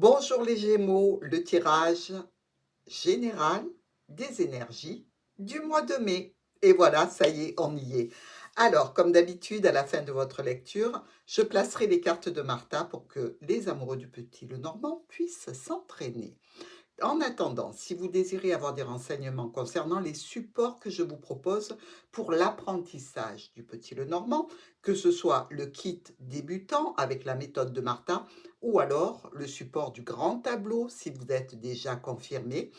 Bonjour les Gémeaux, le tirage général des énergies du mois de mai. Et voilà, ça y est, on y est. Alors, comme d'habitude, à la fin de votre lecture, je placerai les cartes de Martha pour que les amoureux du Petit Lenormand puissent s'entraîner. En attendant, si vous désirez avoir des renseignements concernant les supports que je vous propose pour l'apprentissage du Petit Lenormand, que ce soit le kit débutant avec la méthode de Martha ou alors le support du grand tableau si vous êtes déjà confirmé,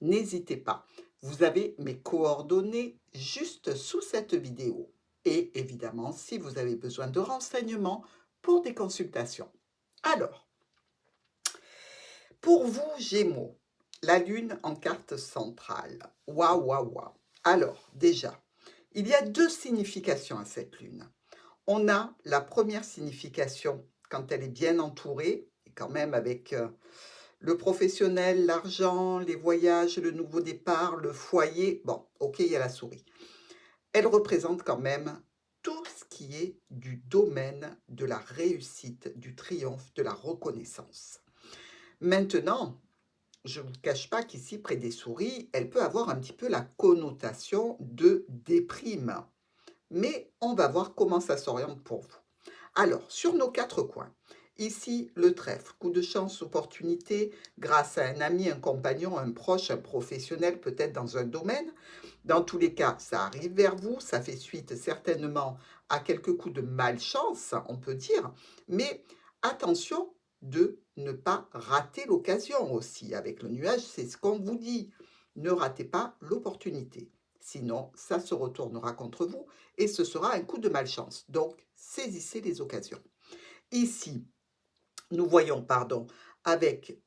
n'hésitez pas. Vous avez mes coordonnées juste sous cette vidéo. Et évidemment, si vous avez besoin de renseignements pour des consultations. Alors, pour vous, Gémeaux, la Lune en carte centrale. Waouh, waouh, waouh. Alors, déjà, il y a deux significations à cette Lune. On a la première signification quand elle est bien entourée, et quand même avec le professionnel, l'argent, les voyages, le nouveau départ, le foyer. Bon, ok, il y a la souris. Elle représente quand même tout ce qui est du domaine de la réussite, du triomphe, de la reconnaissance. Maintenant, je ne vous cache pas qu'ici, près des souris, elle peut avoir un petit peu la connotation de déprime. Mais on va voir comment ça s'oriente pour vous. Alors, sur nos quatre coins, ici, le trèfle, coup de chance, opportunité, grâce à un ami, un compagnon, un proche, un professionnel, peut-être dans un domaine. Dans tous les cas, ça arrive vers vous, ça fait suite certainement à quelques coups de malchance, on peut dire, mais attention de ne pas rater l'occasion aussi. Avec le nuage, c'est ce qu'on vous dit. Ne ratez pas l'opportunité. Sinon, ça se retournera contre vous et ce sera un coup de malchance. Donc, saisissez les occasions. Ici, nous voyons, pardon, avec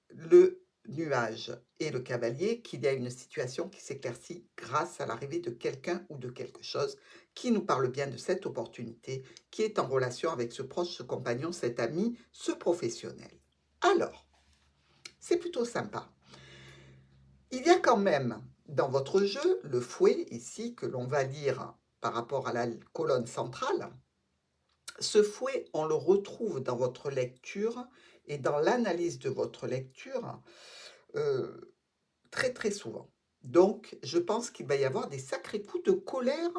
le nuage et le cavalier qu'il y a une situation qui s'éclaircit grâce à l'arrivée de quelqu'un ou de quelque chose qui nous parle bien de cette opportunité qui est en relation avec ce proche, ce compagnon, cet ami, ce professionnel. Alors, c'est plutôt sympa. Il y a quand même dans votre jeu le fouet ici que l'on va lire par rapport à la colonne centrale. Ce fouet, on le retrouve dans votre lecture et dans l'analyse de votre lecture très très souvent. Donc, je pense qu'il va y avoir des sacrés coups de colère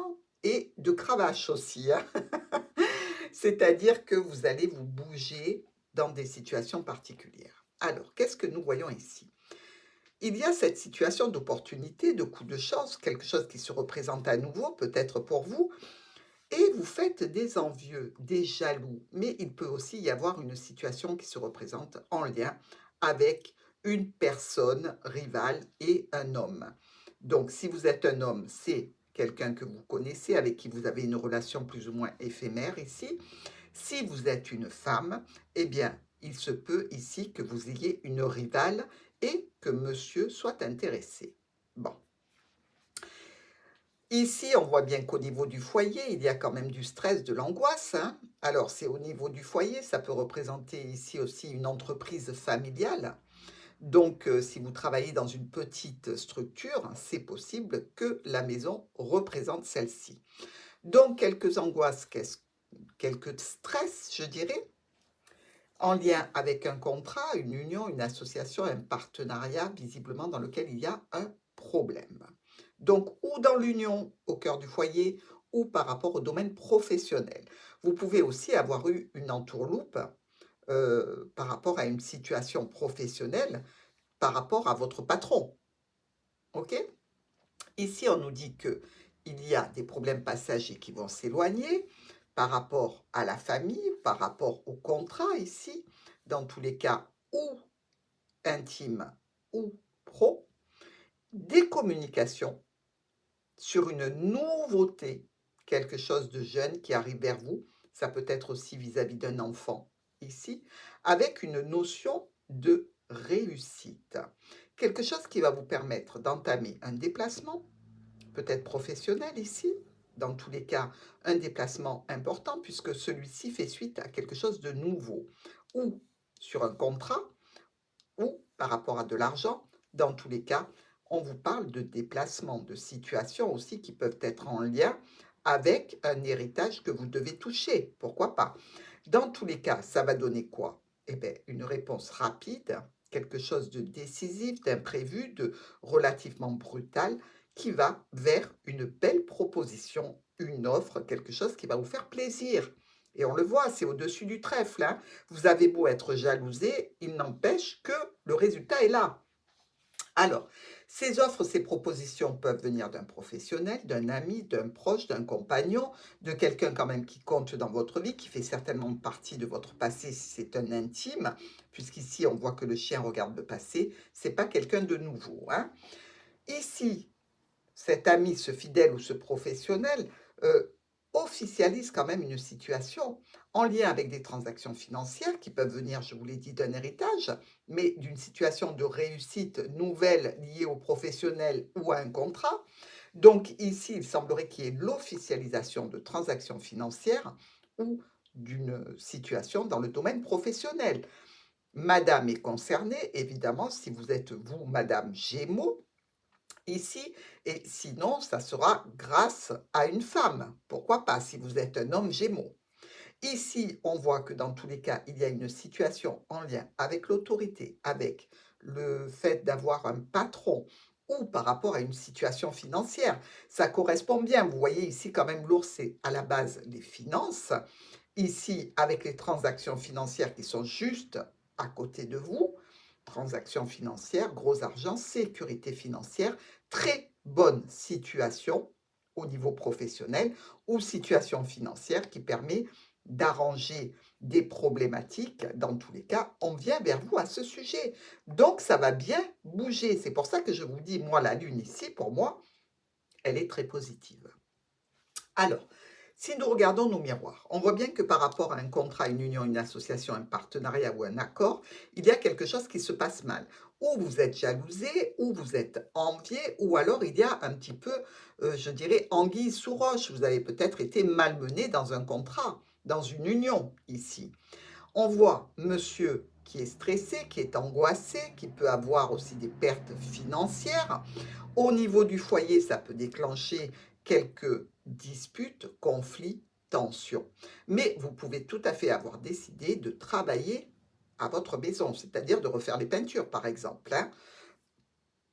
et de cravache aussi, hein. C'est-à-dire que vous allez vous bouger dans des situations particulières. Alors, qu'est-ce que nous voyons ici? Il y a cette situation d'opportunité, de coup de chance, quelque chose qui se représente à nouveau, peut-être pour vous, et vous faites des envieux, des jaloux. Mais il peut aussi y avoir une situation qui se représente en lien avec une personne rivale et un homme. Donc, si vous êtes un homme, c'est quelqu'un que vous connaissez, avec qui vous avez une relation plus ou moins éphémère ici. Si vous êtes une femme, eh bien, il se peut ici que vous ayez une rivale et que monsieur soit intéressé. Bon. Ici, on voit bien qu'au niveau du foyer, il y a quand même du stress, de l'angoisse, hein. Alors, c'est au niveau du foyer, ça peut représenter ici aussi une entreprise familiale. Donc, si vous travaillez dans une petite structure, c'est possible que la maison représente celle-ci. Donc, quelques angoisses, quelques stress, je dirais, en lien avec un contrat, une union, une association, un partenariat, visiblement dans lequel il y a un problème. Donc, ou dans l'union au cœur du foyer, ou par rapport au domaine professionnel. Vous pouvez aussi avoir eu une entourloupe par rapport à une situation professionnelle, par rapport à votre patron. OK? Ici, on nous dit que il y a des problèmes passagers qui vont s'éloigner par rapport à la famille, par rapport au contrat ici, dans tous les cas, ou intime ou pro, des communications sur une nouveauté, quelque chose de jeune qui arrive vers vous. Ça peut être aussi vis-à-vis d'un enfant ici, avec une notion de réussite. Quelque chose qui va vous permettre d'entamer un déplacement, peut-être professionnel ici, dans tous les cas, un déplacement important puisque celui-ci fait suite à quelque chose de nouveau, ou sur un contrat, ou par rapport à de l'argent. Dans tous les cas, on vous parle de déplacements, de situations aussi qui peuvent être en lien avec un héritage que vous devez toucher. Pourquoi pas? Dans tous les cas, ça va donner quoi? Eh bien, une réponse rapide, quelque chose de décisif, d'imprévu, de relativement brutal, qui va vers une belle proposition, une offre, quelque chose qui va vous faire plaisir. Et on le voit, c'est au-dessus du trèfle, hein. Vous avez beau être jalousé, il n'empêche que le résultat est là. Alors, ces offres, ces propositions peuvent venir d'un professionnel, d'un ami, d'un proche, d'un compagnon, de quelqu'un quand même qui compte dans votre vie, qui fait certainement partie de votre passé si c'est un intime, puisqu'ici on voit que le chien regarde le passé, c'est pas quelqu'un de nouveau, hein. Ici, cet ami, ce fidèle ou ce professionnel, officialise quand même une situation en lien avec des transactions financières qui peuvent venir, je vous l'ai dit, d'un héritage, mais d'une situation de réussite nouvelle liée au professionnel ou à un contrat. Donc ici, il semblerait qu'il y ait l'officialisation de transactions financières ou d'une situation dans le domaine professionnel. Madame est concernée, évidemment, si vous êtes vous, Madame Gémeaux, ici, et sinon, ça sera grâce à une femme. Pourquoi pas si vous êtes un homme Gémeaux? Ici, on voit que dans tous les cas, il y a une situation en lien avec l'autorité, avec le fait d'avoir un patron ou par rapport à une situation financière. Ça correspond bien. Vous voyez ici quand même l'ours, c'est à la base les finances. Ici, avec les transactions financières qui sont juste à côté de vous, transactions financières, gros argent, sécurité financière, très bonne situation au niveau professionnel ou situation financière qui permet d'arranger des problématiques. Dans tous les cas, on vient vers vous à ce sujet. Donc, ça va bien bouger. C'est pour ça que je vous dis, moi, la Lune ici, pour moi, elle est très positive. Alors, si nous regardons nos miroirs, on voit bien que par rapport à un contrat, une union, une association, un partenariat ou un accord, il y a quelque chose qui se passe mal. Ou vous êtes jalousé, ou vous êtes envié, ou alors il y a un petit peu, je dirais, anguille sous roche. Vous avez peut-être été malmené dans un contrat, dans une union ici. On voit monsieur qui est stressé, qui est angoissé, qui peut avoir aussi des pertes financières. Au niveau du foyer, ça peut déclencher quelques disputes, conflits, tensions. Mais vous pouvez tout à fait avoir décidé de travailler à votre maison, c'est-à-dire de refaire les peintures, par exemple, hein.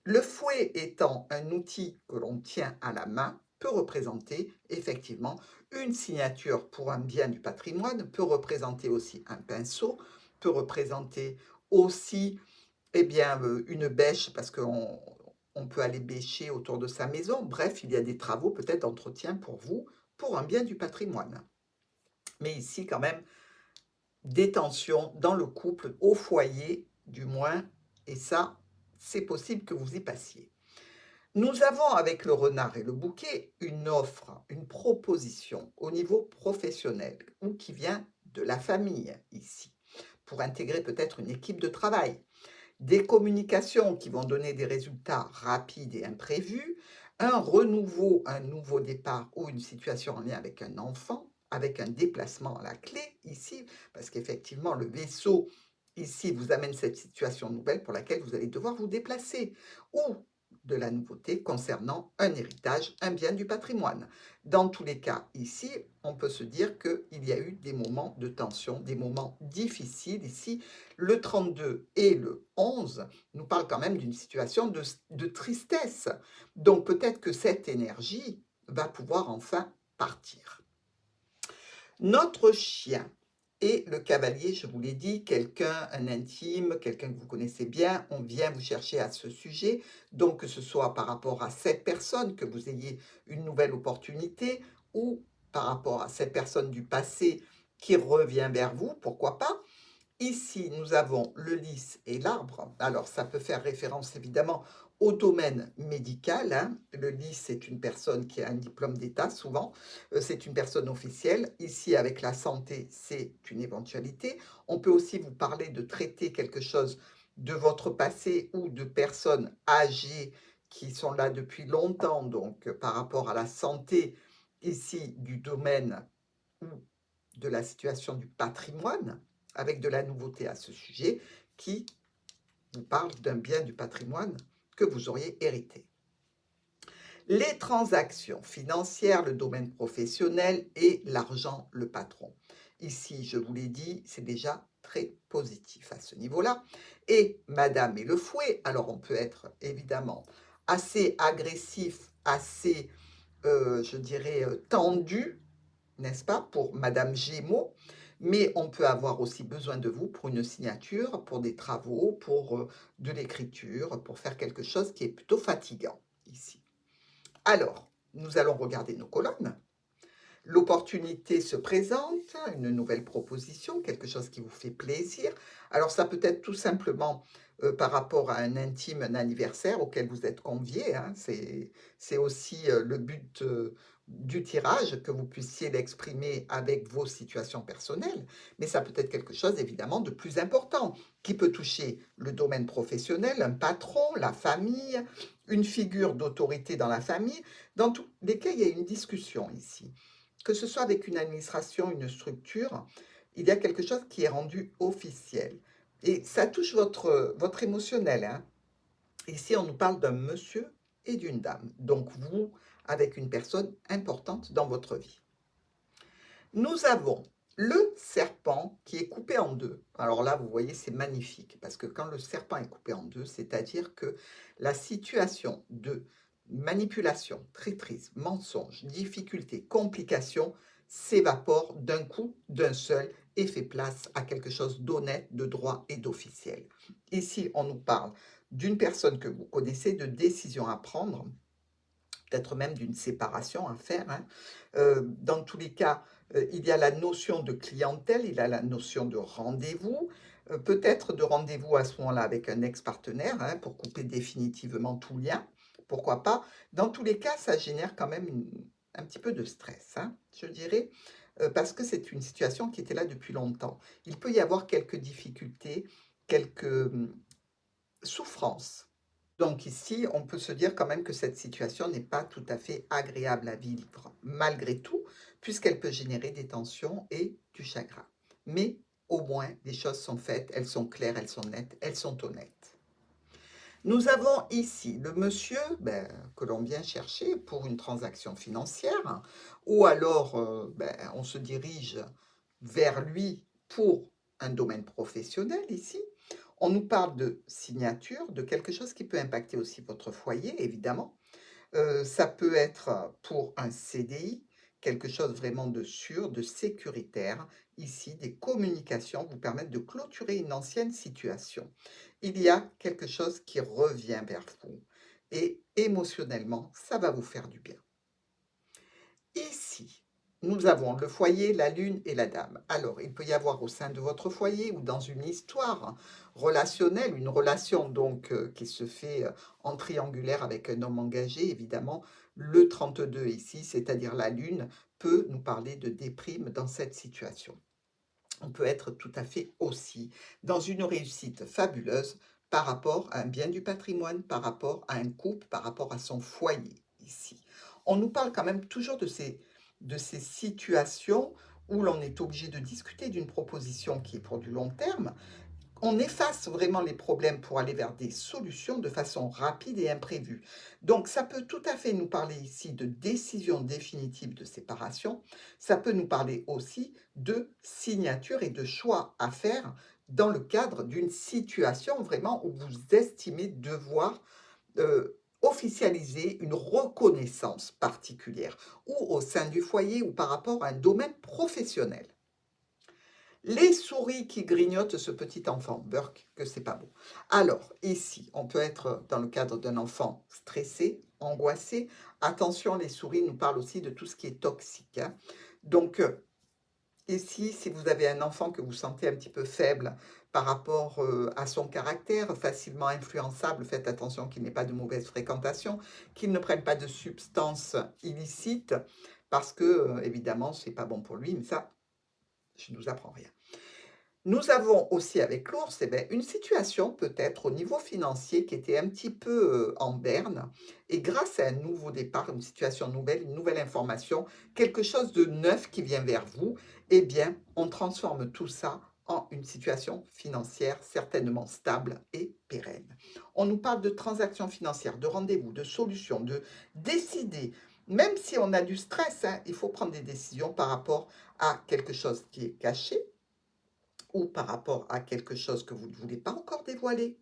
Le fouet étant un outil que l'on tient à la main, peut représenter effectivement une signature pour un bien du patrimoine, peut représenter aussi un pinceau, peut représenter aussi eh bien, une bêche parce qu'on peut aller bêcher autour de sa maison. Bref, il y a des travaux peut-être d'entretien pour vous, pour un bien du patrimoine. Mais ici, quand même, des tensions dans le couple, au foyer, du moins, et ça, c'est possible que vous y passiez. Nous avons avec le renard et le bouquet une offre, une proposition au niveau professionnel ou qui vient de la famille ici, pour intégrer peut-être une équipe de travail. Des communications qui vont donner des résultats rapides et imprévus, un renouveau, un nouveau départ ou une situation en lien avec un enfant, avec un déplacement à la clé ici, parce qu'effectivement le vaisseau ici vous amène cette situation nouvelle pour laquelle vous allez devoir vous déplacer, ou de la nouveauté concernant un héritage, un bien du patrimoine. Dans tous les cas, ici, on peut se dire qu'il y a eu des moments de tension, des moments difficiles ici. Le 32 et le 11 nous parlent quand même d'une situation de tristesse. Donc peut-être que cette énergie va pouvoir enfin partir. Notre chien et le cavalier, je vous l'ai dit, quelqu'un, un intime, quelqu'un que vous connaissez bien, on vient vous chercher à ce sujet. Donc que ce soit par rapport à cette personne, que vous ayez une nouvelle opportunité, ou par rapport à cette personne du passé qui revient vers vous, pourquoi pas. Ici, nous avons le lys et l'arbre. Alors, ça peut faire référence évidemment au domaine médical, hein. Le lys, c'est une personne qui a un diplôme d'État, souvent. C'est une personne officielle. Ici, avec la santé, c'est une éventualité. On peut aussi vous parler de traiter quelque chose de votre passé ou de personnes âgées qui sont là depuis longtemps. Donc, par rapport à la santé, ici, du domaine ou de la situation du patrimoine, avec de la nouveauté à ce sujet, qui vous parle d'un bien du patrimoine que vous auriez hérité. Les transactions financières, le domaine professionnel et l'argent, le patron. Ici, je vous l'ai dit, c'est déjà très positif à ce niveau-là. Et Madame et le fouet, alors on peut être évidemment assez agressif, assez, je dirais, tendu, n'est-ce pas, pour Madame Gémeaux, mais on peut avoir aussi besoin de vous pour une signature, pour des travaux, pour de l'écriture, pour faire quelque chose qui est plutôt fatigant ici. Alors, nous allons regarder nos colonnes. L'opportunité se présente, une nouvelle proposition, quelque chose qui vous fait plaisir. Alors ça peut être tout simplement par rapport à un intime, un anniversaire auquel vous êtes convié, hein. C'est aussi le but du tirage, que vous puissiez l'exprimer avec vos situations personnelles. Mais ça peut être quelque chose évidemment de plus important, qui peut toucher le domaine professionnel, un patron, la famille, une figure d'autorité dans la famille. Dans tous les cas, il y a une discussion ici. Que ce soit avec une administration, une structure, il y a quelque chose qui est rendu officiel. Et ça touche votre émotionnel, hein. Ici, on nous parle d'un monsieur et d'une dame. Donc, vous, avec une personne importante dans votre vie. Nous avons le serpent qui est coupé en deux. Alors là, vous voyez, c'est magnifique. Parce que quand le serpent est coupé en deux, c'est-à-dire que la situation de manipulation, traîtrise, mensonge, difficulté, complication s'évapore d'un coup, d'un seul, et fait place à quelque chose d'honnête, de droit et d'officiel. Ici, on nous parle d'une personne que vous connaissez, de décision à prendre, peut-être même d'une séparation à faire, hein. Dans tous les cas, il y a la notion de clientèle, il y a la notion de rendez-vous, peut-être de rendez-vous à ce moment-là avec un ex-partenaire, hein, pour couper définitivement tout lien, pourquoi pas. Dans tous les cas, ça génère quand même un petit peu de stress, hein, je dirais, parce que c'est une situation qui était là depuis longtemps. Il peut y avoir quelques difficultés, quelques souffrances. Donc ici, on peut se dire quand même que cette situation n'est pas tout à fait agréable à vivre, malgré tout, puisqu'elle peut générer des tensions et du chagrin. Mais au moins, les choses sont faites, elles sont claires, elles sont nettes, elles sont honnêtes. Nous avons ici le monsieur que l'on vient chercher pour une transaction financière, ou alors on se dirige vers lui pour un domaine professionnel ici. On nous parle de signature, de quelque chose qui peut impacter aussi votre foyer, évidemment. Ça peut être pour un CDI, quelque chose vraiment de sûr, de sécuritaire. Ici, des communications vous permettent de clôturer une ancienne situation. Il y a quelque chose qui revient vers vous et émotionnellement, ça va vous faire du bien. Ici, nous avons le foyer, la lune et la dame. Alors, il peut y avoir au sein de votre foyer ou dans une histoire relationnelle, une relation donc qui se fait en triangulaire avec un homme engagé, évidemment. Le 32 ici, c'est-à-dire la lune, peut nous parler de déprime dans cette situation. On peut être tout à fait aussi dans une réussite fabuleuse par rapport à un bien du patrimoine, par rapport à un couple, par rapport à son foyer ici. On nous parle quand même toujours de ces situations où l'on est obligé de discuter d'une proposition qui est pour du long terme. On efface vraiment les problèmes pour aller vers des solutions de façon rapide et imprévue. Donc, ça peut tout à fait nous parler ici de décision définitive de séparation. Ça peut nous parler aussi de signature et de choix à faire dans le cadre d'une situation vraiment où vous estimez devoir officialiser une reconnaissance particulière, ou au sein du foyer ou par rapport à un domaine professionnel. Les souris qui grignotent ce petit enfant, Burk, que c'est pas beau. Alors, ici, on peut être dans le cadre d'un enfant stressé, angoissé. Attention, les souris nous parlent aussi de tout ce qui est toxique, hein. Donc, ici, si vous avez un enfant que vous sentez un petit peu faible par rapport à son caractère, facilement influençable, faites attention qu'il n'ait pas de mauvaise fréquentation, qu'il ne prenne pas de substances illicites, parce que, évidemment, c'est pas bon pour lui, mais ça, je ne vous apprends rien. Nous avons aussi avec l'ours une situation peut-être au niveau financier qui était un petit peu en berne, et grâce à un nouveau départ, une situation nouvelle, une nouvelle information, quelque chose de neuf qui vient vers vous, eh bien, on transforme tout ça en une situation financière certainement stable et pérenne. On nous parle de transactions financières, de rendez-vous, de solutions, de décider. Même si on a du stress, hein, il faut prendre des décisions par rapport à quelque chose qui est caché, ou par rapport à quelque chose que vous ne voulez pas encore dévoiler,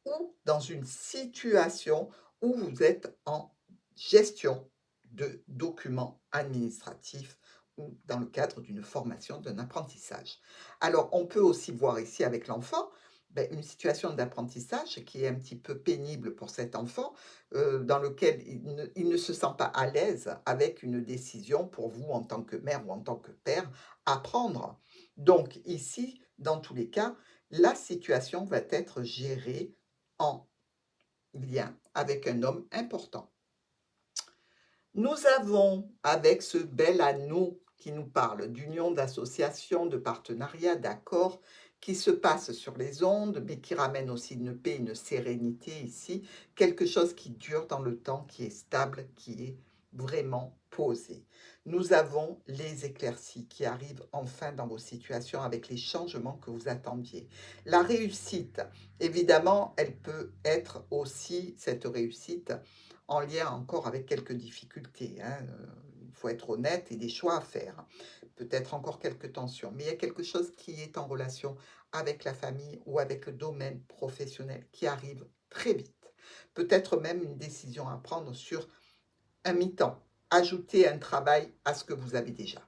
ou dans une situation où vous êtes en gestion de documents administratifs ou dans le cadre d'une formation, d'un apprentissage. Alors, on peut aussi voir ici avec l'enfant, une situation d'apprentissage qui est un petit peu pénible pour cet enfant, dans lequel il ne se sent pas à l'aise avec une décision pour vous en tant que mère ou en tant que père à prendre. Donc ici, dans tous les cas, la situation va être gérée en lien avec un homme important. Nous avons, avec ce bel anneau qui nous parle d'union, d'association, de partenariat, d'accord, qui se passe sur les ondes, mais qui ramène aussi une paix, une sérénité ici, quelque chose qui dure dans le temps, qui est stable, qui est vraiment posé. Nous avons les éclaircies qui arrivent enfin dans vos situations avec les changements que vous attendiez. La réussite, évidemment, elle peut être aussi, cette réussite, en lien encore avec quelques difficultés, hein, il faut être honnête et des choix à faire. Peut-être encore quelques tensions, mais il y a quelque chose qui est en relation avec la famille ou avec le domaine professionnel qui arrive très vite. Peut-être même une décision à prendre sur un mi-temps, ajouter un travail à ce que vous avez déjà.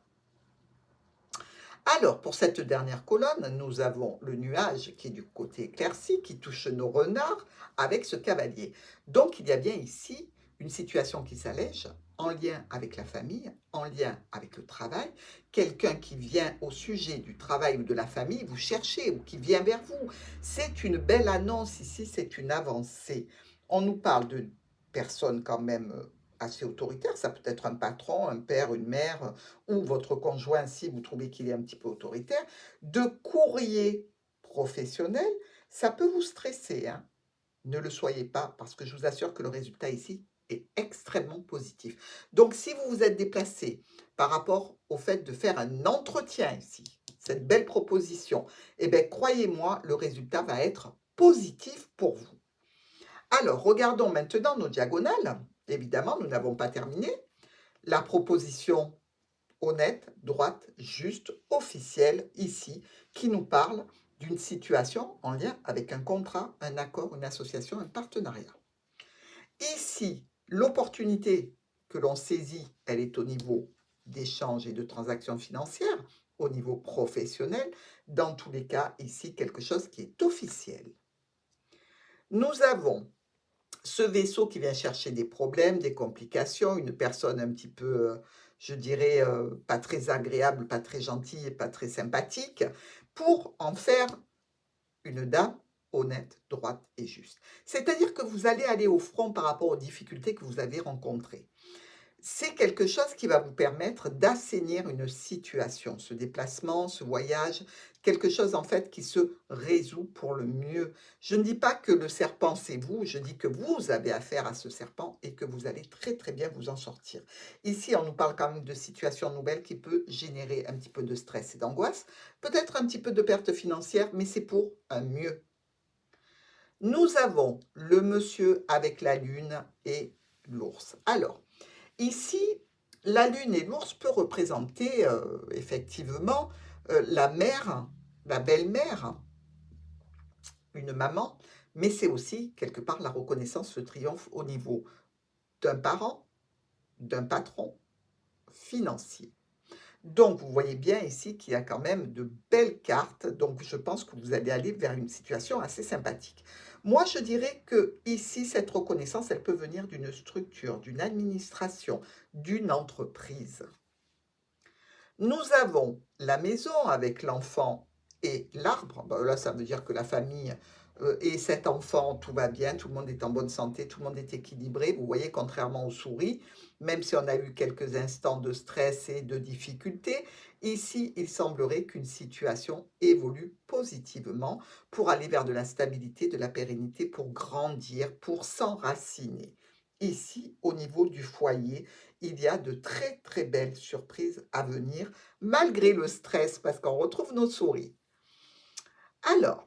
Alors, pour cette dernière colonne, nous avons le nuage qui est du côté éclairci, qui touche nos renards, avec ce cavalier. Donc, il y a bien ici une situation qui s'allège, en lien avec la famille, en lien avec le travail. Quelqu'un qui vient au sujet du travail ou de la famille, vous cherchez, ou qui vient vers vous. C'est une belle annonce ici, c'est une avancée. On nous parle de personnes quand même assez autoritaires, ça peut être un patron, un père, une mère, ou votre conjoint si vous trouvez qu'il est un petit peu autoritaire, de courrier professionnel, ça peut vous stresser, hein. Ne le soyez pas parce que je vous assure que le résultat ici est extrêmement positif. Donc si vous vous êtes déplacé par rapport au fait de faire un entretien ici, cette belle proposition, eh bien croyez-moi, le résultat va être positif pour vous. Alors regardons maintenant nos diagonales. Évidemment, nous n'avons pas terminé. La proposition honnête, droite, juste, officielle, ici, qui nous parle d'une situation en lien avec un contrat, un accord, une association, un partenariat. Ici, l'opportunité que l'on saisit, elle est au niveau d'échanges et de transactions financières, au niveau professionnel. Dans tous les cas, ici, quelque chose qui est officiel. Nous avons ce vaisseau qui vient chercher des problèmes, des complications, une personne un petit peu, je dirais, pas très agréable, pas très gentille, pas très sympathique, pour en faire une dame honnête, droite et juste. C'est-à-dire que vous allez aller au front par rapport aux difficultés que vous avez rencontrées. C'est quelque chose qui va vous permettre d'assainir une situation, ce déplacement, ce voyage, quelque chose en fait qui se résout pour le mieux. Je ne dis pas que le serpent c'est vous, je dis que vous avez affaire à ce serpent et que vous allez très très bien vous en sortir. Ici, on nous parle quand même de situations nouvelles qui peut générer un petit peu de stress et d'angoisse, peut-être un petit peu de perte financière, mais c'est pour un mieux. Nous avons le monsieur avec la lune et l'ours. Alors, ici, la lune et l'ours peut représenter effectivement la mère, la belle-mère, une maman, mais c'est aussi quelque part la reconnaissance, le triomphe au niveau d'un parent, d'un patron financier. Donc, vous voyez bien ici qu'il y a quand même de belles cartes. Donc, je pense que vous allez aller vers une situation assez sympathique. Moi, je dirais que ici, cette reconnaissance, elle peut venir d'une structure, d'une administration, d'une entreprise. Nous avons la maison avec l'enfant et l'arbre. Ben là, ça veut dire que la famille et cet enfant, tout va bien, tout le monde est en bonne santé, tout le monde est équilibré. Vous voyez, contrairement aux souris, même si on a eu quelques instants de stress et de difficulté, ici, il semblerait qu'une situation évolue positivement pour aller vers de la stabilité, de la pérennité, pour grandir, pour s'enraciner. Ici, au niveau du foyer, il y a de très très belles surprises à venir, malgré le stress, parce qu'on retrouve nos souris. Alors,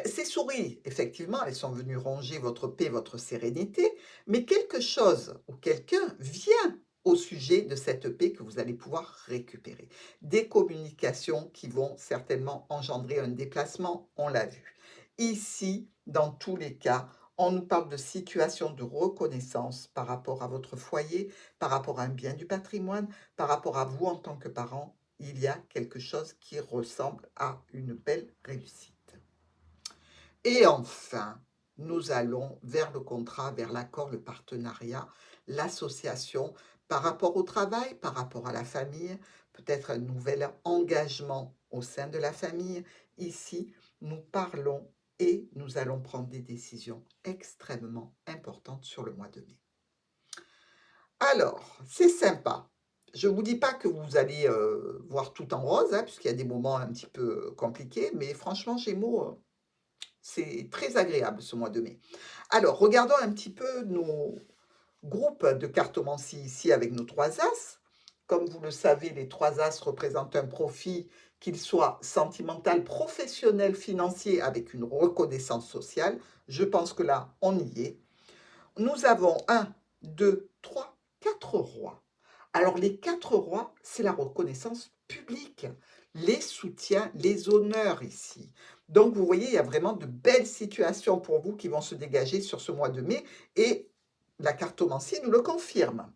ces souris, effectivement, elles sont venues ronger votre paix, votre sérénité, mais quelque chose ou quelqu'un vient au sujet de cette paix que vous allez pouvoir récupérer. Des communications qui vont certainement engendrer un déplacement, on l'a vu. Ici, dans tous les cas, on nous parle de situation de reconnaissance par rapport à votre foyer, par rapport à un bien du patrimoine, par rapport à vous en tant que parent. Il y a quelque chose qui ressemble à une belle réussite. Et enfin, nous allons vers le contrat, vers l'accord, le partenariat, l'association, par rapport au travail, par rapport à la famille, peut-être un nouvel engagement au sein de la famille. Ici, nous parlons et nous allons prendre des décisions extrêmement importantes sur le mois de mai. Alors, c'est sympa. Je ne vous dis pas que vous allez voir tout en rose, hein, puisqu'il y a des moments un petit peu compliqués, mais franchement, Gémeaux, c'est très agréable ce mois de mai. Alors, regardons un petit peu nos groupes de cartomancie ici avec nos 3 As. Comme vous le savez, les 3 As représentent un profit, qu'il soit sentimental, professionnel, financier, avec une reconnaissance sociale. Je pense que là, on y est. Nous avons 1, 2, 3, 4 rois. Alors, les 4 rois, c'est la reconnaissance publique, les soutiens, les honneurs ici. Donc, vous voyez, il y a vraiment de belles situations pour vous qui vont se dégager sur ce mois de mai et la cartomancie nous le confirme.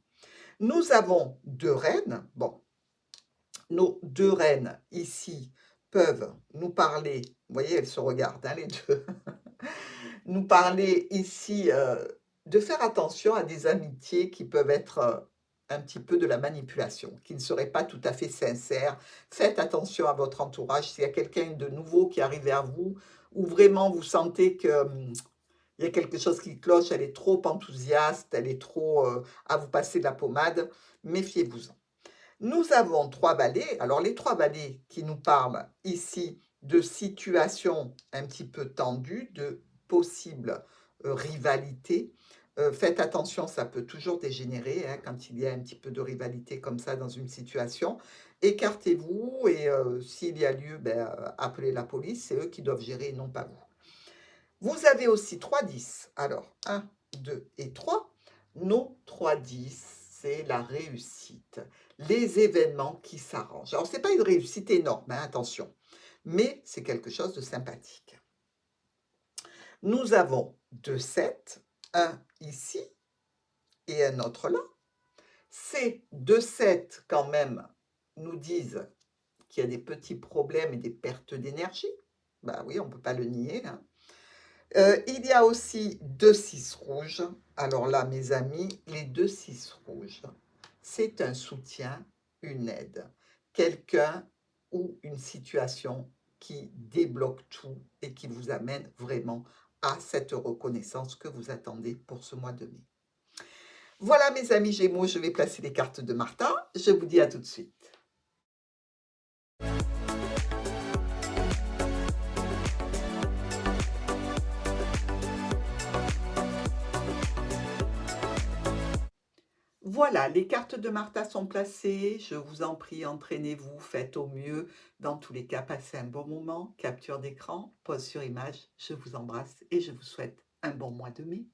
Nous avons 2 reines. Bon, nos 2 reines ici peuvent nous parler, vous voyez, elles se regardent, hein, les deux, nous parler ici de faire attention à des amitiés qui peuvent être un petit peu de la manipulation, qui ne seraient pas tout à fait sincères. Faites attention à votre entourage. S'il y a quelqu'un de nouveau qui arrive vers vous, ou vraiment vous sentez que il y a quelque chose qui cloche, elle est trop enthousiaste, elle est trop à vous passer de la pommade, méfiez-vous-en. Nous avons 3 valets. Alors les 3 valets qui nous parlent ici de situations un petit peu tendues, de possibles rivalités. Faites attention, ça peut toujours dégénérer hein, quand il y a un petit peu de rivalité comme ça dans une situation. Écartez-vous et s'il y a lieu, appelez la police, c'est eux qui doivent gérer et non pas vous. Vous avez aussi 3 10. Alors 1, 2 et 3. Nos 3 10, c'est la réussite. Les événements qui s'arrangent. Alors, ce n'est pas une réussite énorme, hein, attention, mais c'est quelque chose de sympathique. Nous avons 2 7, un ici et un autre là. Ces 2 7, quand même, nous disent qu'il y a des petits problèmes et des pertes d'énergie. Ben oui, on ne peut pas le nier. Hein. Il y a aussi 2 6 rouges. Alors là, mes amis, les 2 6 rouges, c'est un soutien, une aide. Quelqu'un ou une situation qui débloque tout et qui vous amène vraiment à cette reconnaissance que vous attendez pour ce mois de mai. Voilà mes amis Gémeaux, je vais placer les cartes de Martin. Je vous dis à tout de suite. Voilà, les cartes de Martha sont placées. Je vous en prie, entraînez-vous, faites au mieux. Dans tous les cas, passez un bon moment. Capture d'écran, pause sur image. Je vous embrasse et je vous souhaite un bon mois de mai.